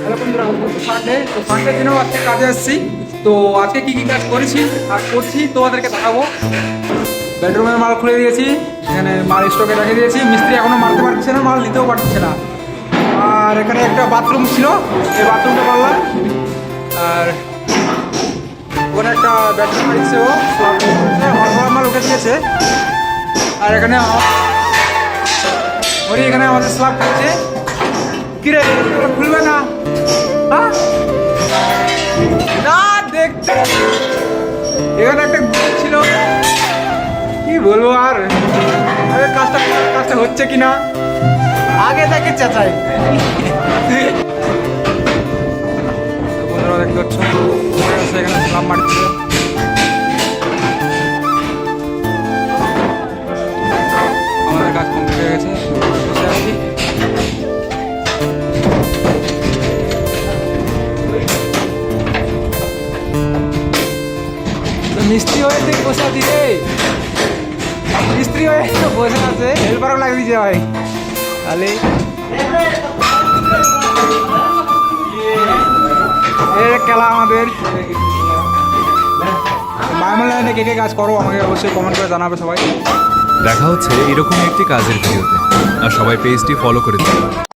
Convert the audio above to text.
Hello বন্ধুরা, Sunday তো সানডের দিনেও আজকে কাজে এসেছি। তো আজকে কি কি কাজ করেছি আর করছি তোমাদেরকে দেখাবো। বেডরুমের মাল খুলে দিয়েছি, এখানে মাল স্টকে রেখে দিয়েছি। মিস্ত্রি এখনো মারতে পারছে না, মাল নিতেও পারছে না। আর এখানে একটা বাথরুম ছিল, এই বাথরুমটা করলাম। আর ওখানে একটা বেডরুম মারিছে, ও মাল উঠে দিয়েছে। আর এখানে এখানে আমাদের স্ল্যাব করছে। কিরে খুলবে না? হ্যাঁ না, দেখতে এখানে একটা গ্রুপ ছিল, কি বলবো আর। আরে কাজটা হচ্ছে কিনা আগে থেকে চেঁচাই। বন্ধুরা দেখতে পাচ্ছ এখানে স্ল্যাব মারছিল। আমাদের কাজ কমপ্লিট হয়ে গেছে, বসে আছি। মিস্ত্রি হয়ে ঠিক বসে আছি রে, মিস্ত্রি হয়ে বসে আছে, হেল্পারও লাগিয়ে দিয়েছে ভাই। তাহলে খেলা আমাদের বায়োমেল লাইনে কে কে কাজ করো আমাকে অবশ্যই কমেন্ট করে জানাবে সবাই। দেখা হচ্ছে এরকম একটি কাজের ভিডিওতে, আর সবাই পেজটি ফলো করে দিন।